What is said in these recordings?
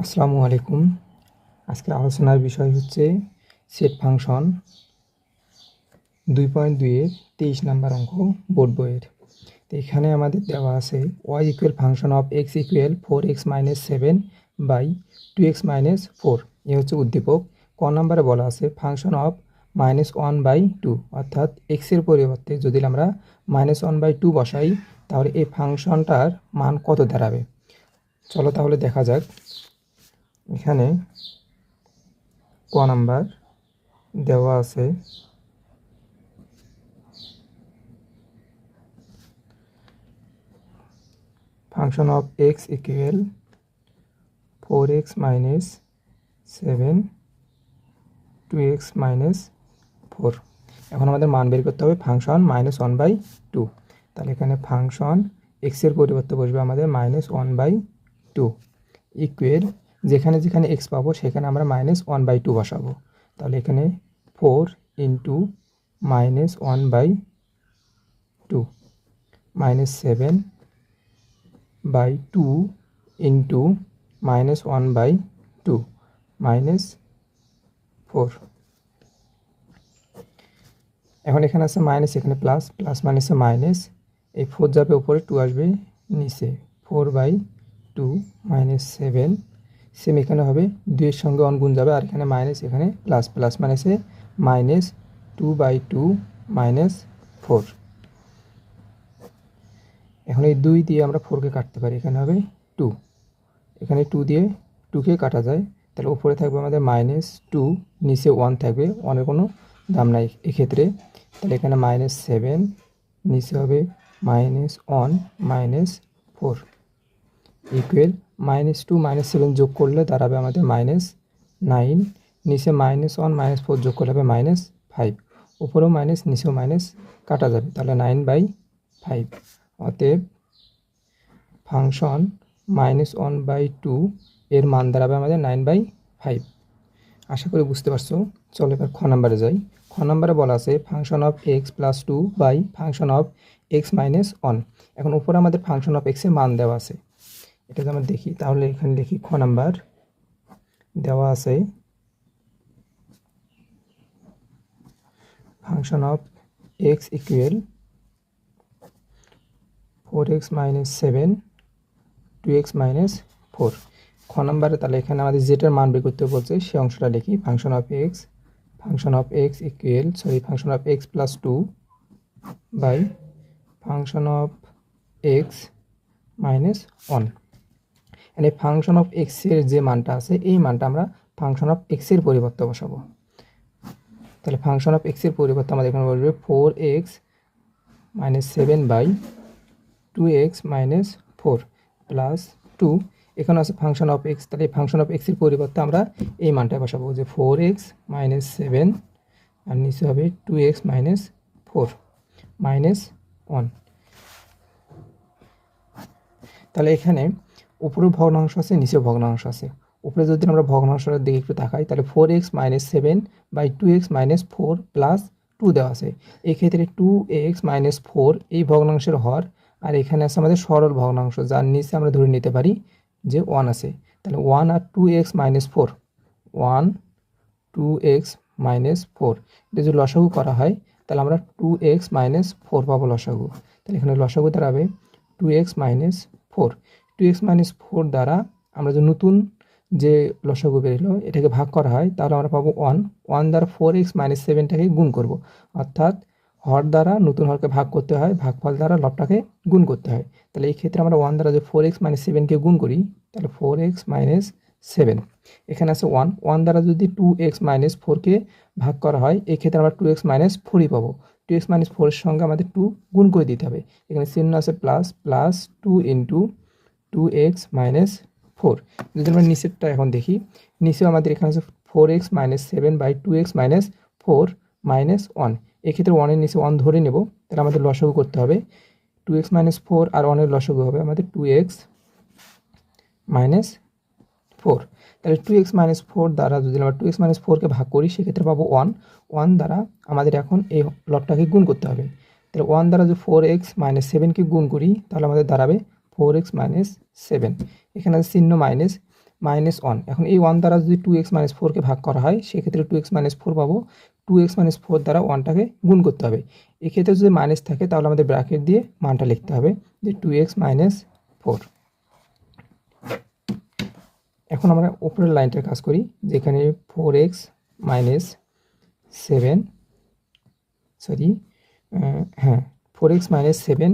আসসালামু আলাইকুম। আজকে আলোচনার বিষয় হচ্ছে সেট ফাংশন 2.2 এর 23 নম্বর অঙ্ক বোর্ড বইয়ের। তো এখানে আমাদের দেওয়া আছে y equal function of x equal 4x minus 7 by 2x minus 4। এ হচ্ছে উদ্দীপক। ক নম্বরে বলা আছে ফাংশন অফ -1/2, অর্থাৎ এক্সের পরিবর্তে যদি আমরা -1/2 বসাই তাহলে এই ফাংশনটার মান কত দাঁড়াবে। চলো তাহলে দেখা যাক। এখানে ক নাম্বার দেওয়া আছে function of x equal 4x minus 7 2x minus 4। এখন আমাদের মান বের করতে হবে ফাংশন -1/2। তাহলে এখানে ফাংশন এক্সের পরিবর্তে বসবে আমাদের -1/2 ইকুয়াল যেখানে যেখানে এক্স পাবো সেখানে আমরা -1/2 বসাবো। তাহলে এখানে 4 ইন্টু -1/2 মাইনাস 7/2 ইন্টু -1/2 মাইনাস 4। এখন এখানে আছে মাইনাস, এখানে প্লাস, প্লাস মাইনাসে মাইনাস, এই 4 যাবে উপরে, 2 আসবে নিচে, 4/2 মাইনাস 7। সেম এখানে হবে 2 এর সঙ্গে 1 গুণ যাবে, আর এখানে মাইনাস, এখানে প্লাস, প্লাস মাইনাসে মাইনাস 2/2 মাইনাস 4। এখন এই 2 দিয়ে আমরা 4কে কাটতে পারি, এখানে হবে 2, এখানে 2 দিয়ে 2কে কাটা যায়। তাহলে উপরে থাকবে আমাদের -2, নিচে 1 থাকবে, 1 এর কোনো দাম নাই এক্ষেত্রে। তাহলে এখানে -7, নিচে হবে -1 মাইনাস 4 ইকুয়াল -2 -7 যোগ করলে দাঁড়াবে আমাদের -9, নিচে -1 -4 যোগ করলে হবে -5, উপরেও মাইনাস নিচেও মাইনাস কাটা যাবে, তাহলে 9/5। অতএব ফাংশন -1/2 এর মান দাঁড়াবে আমাদের 9/5। আশা করি বুঝতে পারছো। চলো এবার খ নাম্বারে যাই। খ নাম্বারে বলা আছে function of x plus 2 by function of x minus 1। এখন উপরে আমাদের ফাংশন অফ এক্সের মান দেওয়া আছে, এটা যদি আমরা দেখি তাহলে এখানে লিখি খ নাম্বার দেওয়া আছে function of x equal 4x minus 7 2x minus 4। খ নাম্বারে তাহলে এখানে আমাদের যেটার মান বের করতে বলছে সেই অংশটা লিখি, function of x equal function of x plus 2 by function of x minus 1। মানে ফাংশন অফ এক্সের যে মানটা আছে এই মানটা আমরা ফাংশন অফ এক্সের পরিবর্তে বসাবো। তাহলে ফাংশন অফ এক্সের পরিবর্তে আমাদের এখানে বসবে 4x minus 7 by 2x minus 4 plus 2। এখানে আছে ফাংশন অফ এক্স, তাহলে ফাংশন অফ এক্সের পরিবর্তে আমরা এই মানটা বসাবো যে 4x মাইনাস 7 আর নিচে হবে 2x মাইনাস 4 মাইনাস 1। তাহলে এখানে উপরেও ভগ্নাংশ আছে, নিচেও ভগ্নাংশ আছে। উপরে যদি আমরা ভগ্নাংশটার দিকে একটু তাকাই তাহলে 4x minus 7 by 2x minus 4 plus 2 দেওয়া আছে। এক্ষেত্রে 2x মাইনাস 4 এই ভগ্নাংশের হর, আর এখানে আছে আমাদের সরল ভগ্নাংশ যার নিচে আমরা ধরে নিতে পারি যে 1 আছে। তাহলে 1 আর 2x মাইনাস 4, 1 2x মাইনাস 4, এটা যদি লসাগু করা হয় তাহলে আমরা 2x মাইনাস 4 পাবো লসাগু। তাহলে এখানে লসাগু দাঁড়াবে 2x মাইনাস 4। 2x মাইনাস 4 দ্বারা আমরা যে নতুন যে লসাগু বেরোলো এটাকে ভাগ করা হয় তাহলে আমরা পাবো 1। 1 দ্বারা 4x মাইনাস 7টাকে গুণ করব, অর্থাৎ হর দ্বারা নতুন হরকে ভাগ করতে হয়, ভাগফল দ্বারা লবটাকে গুণ করতে হয়। তাহলে এই ক্ষেত্রে আমরা 1 দ্বারা যে 4x মাইনাস 7কে গুণ করি তাহলে 4x মাইনাস 7। এখানে আছে 1, 1 দ্বারা যদি 2x মাইনাস 4কে ভাগ করা হয় এই ক্ষেত্রে আমরা 2x মাইনাস 4ই পাবো। 2x মাইনাস 4 এর সঙ্গে আমাদের 2 গুণ করে দিতে হবে, এখানে চিহ্ন আছে plus, plus 2 into 2x minus 4। যদি আমরা নিচেরটা এখন দেখি, নিচেও আমাদের এখানে আছে 4x minus 7 by 2x minus 4 minus 1। এক্ষেত্রে 1 এর নিচে 1 ধরে নেব, তাহলে আমাদের লসাগু করতে হবে 2x মাইনাস 4 আর 1 এর লসাগু হবে আমাদের 2x মাইনাস 4। তাহলে 2x মাইনাস 4 দ্বারা যদি আমরা 2x মাইনাস 4কে ভাগ করি সেক্ষেত্রে পাবো 1। 1 দ্বারা আমাদের এখন এই লবটাকে গুণ করতে হবে, তাহলে 1 দ্বারা যদি 4x মাইনাস 7কে গুণ করি তাহলে আমাদের দাঁড়াবে 4x মাইনাস 7। এখানে আছে চিহ্ন মাইনাস, -1। এখন এই 1 দ্বারা যদি 2x - 4কে ভাগ করা হয় সেক্ষেত্রে 2x - 4 পাবো। 2x - 4 দ্বারা 1টাকে গুণ করতে হবে। এক্ষেত্রে যদি মাইনাস থাকে তাহলে আমাদের ব্র্যাকেট দিয়ে মানটা লিখতে হবে যে 2x - 4। এখন আমরা উপরের লাইনটার কাজ করি, যেখানে 4x - 7 সরি হ্যাঁ 4x - 7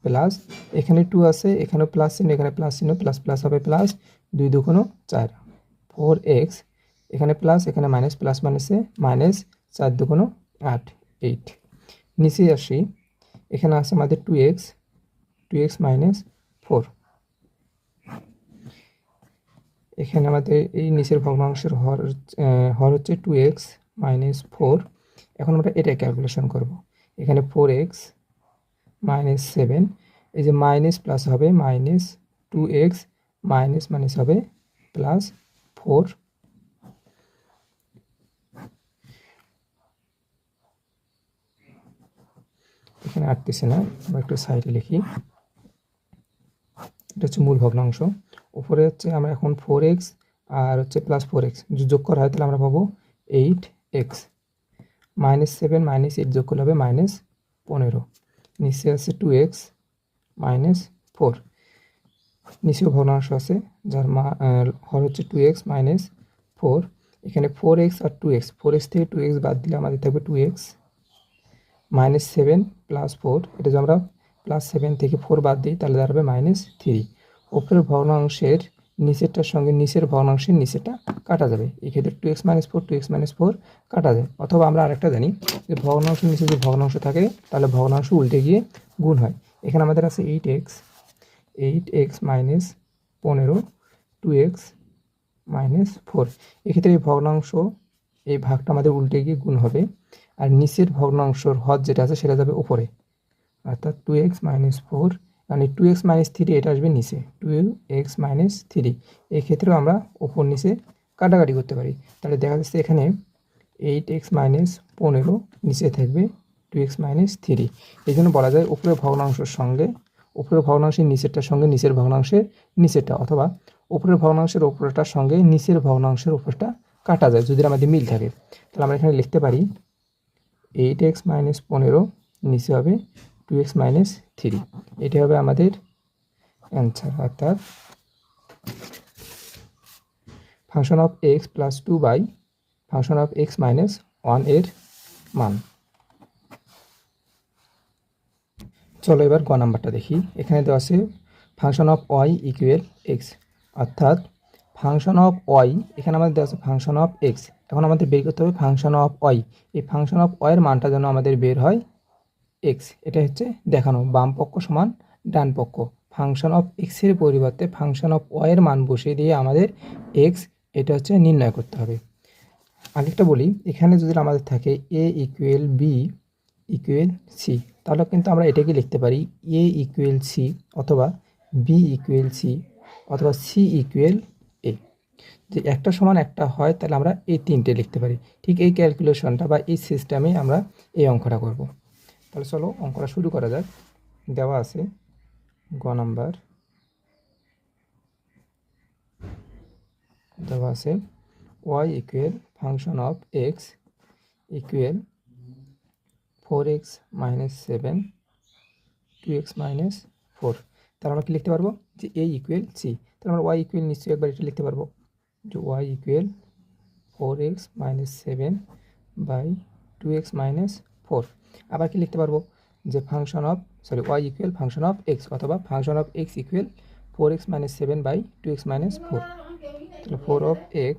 প্লাস এখানে 2 আছে, এখানেও প্লাস চিহ্ন, এখানে প্লাস চিহ্ন, প্লাস প্লাস হবে প্লাস 2 দুগুণ 4 4x, এখানে প্লাস এখানে মাইনাস, প্লাস মাইনাসে মাইনাস 4 দুগুণ 8 8। নিচে আসি, এখানে আছে আমাদের 2x - 4। এখানে আমাদের এই নিচের ভগ্নাংশের হর হচ্ছে 2x - 4। এখন আমরা এটা ক্যালকুলেশন করব। এখানে 4x - 7, এই যে মাইনাস প্লাস হবে মাইনাস 2x, মাইনাস মাইনাস হবে প্লাস 4। এখানে আটতেছে না, আমরা একটু সাইডে লিখি। এটা হচ্ছে মূল ভগ্নাংশ। উপরে হচ্ছে আমরা এখন 4x আর হচ্ছে প্লাস 4x যোগ করা হয় তাহলে আমরা পাবো 8x। -7 - 8 যোগ করলে হবে -15। নিচে আছে 2x - 4। নিচেও ভগ্নাংশ আছে যার হর হচ্ছে 2x - 4। এখানে 4x আর 2x, 4x থেকে 2x বাদ দিলে আমাদের থাকবে 2x -7 প্লাস 4। এটা যদি আমরা +7 থেকে 4 বাদ দিই তাহলে দাঁড়াবে -3। উপরের ভগ্নাংশের নিচেরটার সঙ্গে নিচের ভগ্নাংশের নিচেরটা কাটা যাবে। এক্ষেত্রে 2x - 4 2x - 4 কাটা যায়। অথবা আমরা আরেকটা জানি যে ভগ্নাংশের নিচে যদি ভগ্নাংশ থাকে তাহলে ভগ্নাংশ উল্টে গিয়ে গুণ হয়। এখানে আমাদের আছে 8x - 15 2x - 4। এক্ষেত্রে এই ভগ্নাংশ, এই ভাগটা আমাদের উল্টে গিয়ে গুণ হবে, আর নিচের ভগ্নাংশর হর যেটা আছে সেটা যাবে উপরে, অর্থাৎ 2x - 4, মানে 2x - 3 এটা আসবে নিচে 2x - 3। এক্ষেত্রেও আমরা উপর নিচে কাটাকাটি করতে পারি। তাহলে দেখা যাচ্ছে এখানে 8x - 15 নিচে থাকবে 2x - 3। এই জন্য বলা যায় উপরের ভগ্নাংশের সঙ্গে উপরের ভগ্নাংশের নিচেরটার সঙ্গে নিচের ভগ্নাংশের নিচেরটা, অথবা উপরের ভগ্নাংশের উপরেরটার সঙ্গে নিচের ভগ্নাংশের উপরটা কাটা যায় যদি আমাদের মিল থাকে। তাহলে আমরা এখানে লিখতে পারি 8x - 15 নিচে হবে 2x - 3। এটি হবে আমাদের অ্যান্সার, অর্থাৎ function of x plus 2 by function of x - 1 এর মান। চলো এবার গ নাম্বারটা দেখি। এখানে দেওয়া আছে function of y equal x, অর্থাৎ ফাংশন অফ y, এখানে আমাদের দেওয়া আছে ফাংশন অফ x। এখন আমাদের বের করতে হবে ফাংশন অফ y। এই ফাংশন অফ y এর মানটা যেন আমাদের বের হয় x। এটা হচ্ছে দেখানো বাম পক্ষ সমান ডান পক্ষ। ফাংশন অফ x এর পরিবর্তে ফাংশন অফ y এর মান বসিয়ে দিয়ে আমাদের x এটা হচ্ছে নির্ণয় করতে হবে। আরেকটা বলি, এখানে যদি আমাদের থাকে a equal b equal c, তাহলে কিন্তু আমরা এটাকে লিখতে পারি a ইকুয়াল c, অথবা b ইকুয়াল c, অথবা c ইকুয়াল a। যে একটা সমান একটা হয় তাহলে আমরা এই তিনটে লিখতে পারি। ঠিক এই ক্যালকুলেশনটা বা এই সিস্টেমে আমরা এই অঙ্কটা করব। তাহলে চলো অঙ্কটা শুরু করা যাক। দেওয়া আছে গ নাম্বার, দেওয়া আছে y equal function of x equal 4x - 7 2x - 4। তাহলে আমরা কি লিখতে পারবো যে a ইকুয়াল c। তাহলে আমরা y ইকুয়াল নিশ্চয়ই একবার এটা লিখতে পারবো যে y equal 4x - 7 by 2x - 4। আবার কি লিখতে পারবো যে function of y equal function of x, অথবা function of x equal 4x - 7 by 2x - 4। তাহলে 4 of x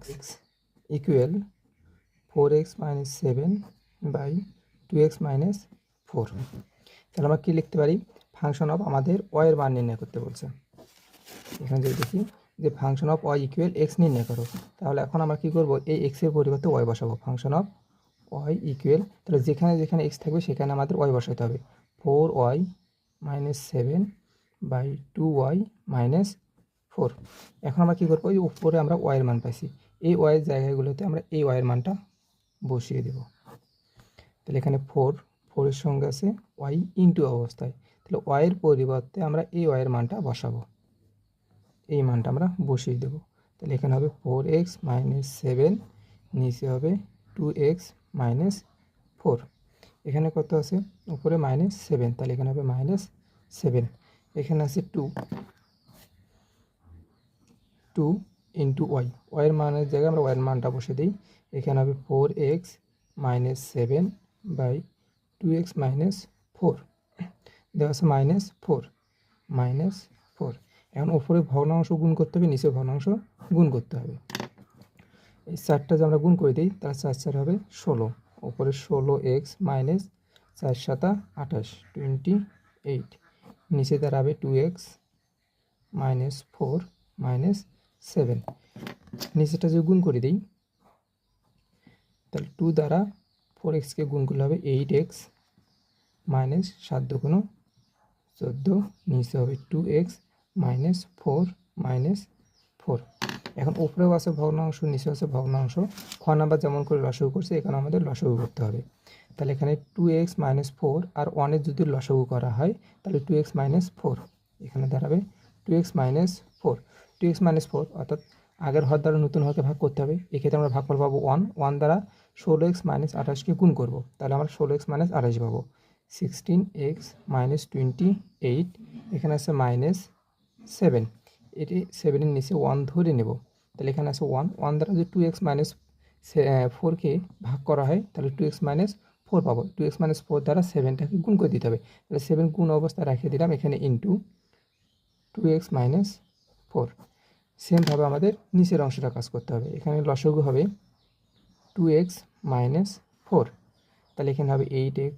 equal 4x - 7 by 2x - 4। তাহলে আমরা কী লিখতে পারি, ফাংশন অফ আমাদের y এর মান নির্ণয় করতে বলছে। এখানে যদি দেখি যে function of y equal x নির্ণয় করো, তাহলে এখন আমরা কী করবো, এই x এর পরিবর্তে y বসাবো। ফাংশন অফ y ইকুয়াল, তাহলে যেখানে যেখানে x থাকবে সেখানে আমাদের y বসাতে হবে। 4y - 7 by 2y - 4। এখন আমরা কী করবো, এই উপরে আমরা y এর মান পাইছি, এই y এর জায়গাগুলোতে আমরা এই y এর মানটা বসিয়ে দেব। তাহলে এখানে 4 এর সঙ্গে আছে y ইনটু অবস্থায়, তাহলে y এর পরিবর্তে আমরা এই y এর মানটা বসাবো, এই মানটা আমরা বসিয়ে দেব। তাহলে এখানে হবে 4x মাইনাস 7, নিচে হবে 2x মাইনাস 4। এখানে কত আছে? উপরে -7, তাহলে এখানে হবে -7। এখানে আছে 2 ইন্টু ওয়াই, ওয়াইয়ের মানের জায়গায় আমরা ওয়াইয়ের মানটা বসে দিই। এখানে হবে 4x minus 7 by 2x minus 4, দেওয়া আছে -4। এখন উপরে ভগ্নাংশ গুণ করতে হবে, নিচে ভগ্নাংশ গুণ করতে হবে। এই 4টা যে আমরা গুণ করে দিই, তার 4 4 হবে 16, উপরে 16x মাইনাস 4 7 28, 28, নিচে দাঁড়াবে 2x মাইনাস 4 মাইনাস 7। নিচেটা যে গুণ করে দিই, তাহলে 2 দ্বারা 4xকে গুণ করলে হবে 8x মাইনাস 7 দুগুণ 14, নিচে হবে 2x মাইনাস 4 মাইনাস 4। এখন উপরেও আছে ভগ্নাংশ, নিচে আছে ভগ্নাংশ। খ নাম্বার যেমন করে লসাগু করছে, এখানে আমাদের লসাগু করতে হবে। তাহলে এখানে 2x মাইনাস 4 আর 1-এর যদি লসাগু করা হয়, তাহলে 2x মাইনাস 4, এখানে দাঁড়াবে 2x মাইনাস 4। 2x মাইনাস 4 অর্থাৎ আগের হর দ্বারা নতুন হরকে ভাগ করতে হবে। এক্ষেত্রে আমরা ভাগফল পাবো 1 দ্বারা 16x মাইনাস 28কে গুণ করবো, তাহলে আমরা 16x মাইনাস 28 পাবো। 16x মাইনাস 28, এখানে আছে -7, এটি 7-এর নিচে 1 ধরে নেব। তাহলে এখানে আছে 1 দ্বারা যদি 2x মাইনাস 4কে ভাগ করা হয়, তাহলে 2x মাইনাস 4 পাবো। 2x মাইনাস 4 দ্বারা 7টাকে গুণ করে দিতে হবে। তাহলে 7 গুণ অবস্থায় রেখে দিলাম, এখানে ইন্টু 2x মাইনাস 4। সেমভাবে আমাদের নিচের অংশটা কাজ করতে হবে। এখানে লসাগু হবে 2x মাইনাস 4, তাহলে এখানে হবে 8x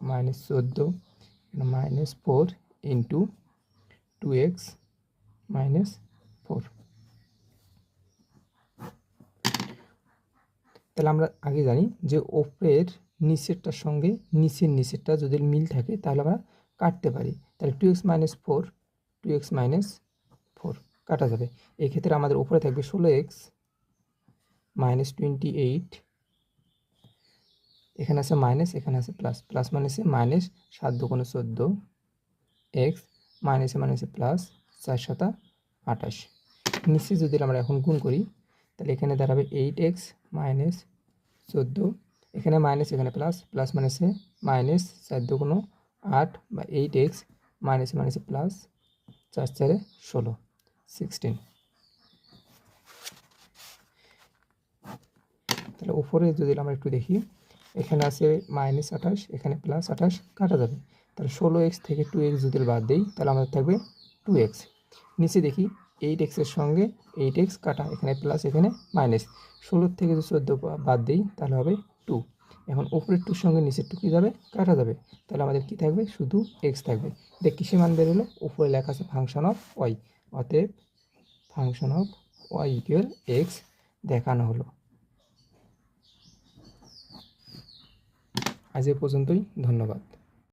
মাইনাস 14, এখানে -4 ইন্টু 2x মাইনাস 4। তাহলে আমরা আগে জানি যে উপরের নিচেরটার সঙ্গে নিচেরটা যদি মিল থাকে, তাহলে আমরা কাটতে পারি। তাহলে 2x মাইনাস 4, 2x মাইনাস 4 কাটা যাবে। এক্ষেত্রে আমাদের উপরে থাকবে 16x মাইনাস 28, এখানে আছে মাইনাস, এখানে আছে প্লাস, প্লাস মাইনাসে মাইনাস 7 দুগুণ 14, x মাইনাসে মাইনাসে প্লাস 4 7 28। নিচে যদি আমরা এখন গুণ করি, তাহলে এখানে দাঁড়াবে 8x মাইনাস 14, এখানে মাইনাস, এখানে প্লাস, প্লাস মাইনাসে মাইনাস 4 দুগুণ 8 বা 8x মাইনাসে মাইনাসে প্লাস 4 4 16, 16। তাহলে উপরে যদি আমরা একটু দেখি, এখানে আছে -28, এখানে +28 কাটা যাবে। তাহলে 16x থেকে 2x যদি বাদ দিই, তাহলে আমাদের থাকবে 2x। নিচে দেখি 8x এর সঙ্গে 8x কাটা, এখানে প্লাস, এখানে মাইনাস। 16 থেকে যদি 14 বাদ দিই, তাহলে হবে 2। এখন উপরের 2 সঙ্গে নিচের 2 কী যাবে? কাটা যাবে। তাহলে আমাদের কি থাকবে? শুধু x থাকবে। দেখ কিসে মান বের হলো? উপরে লেখা আছে ফাংশন অফ y, অতএব function of y equal x দেখানো হলো। আজ এ পর্যন্তই, ধন্যবাদ।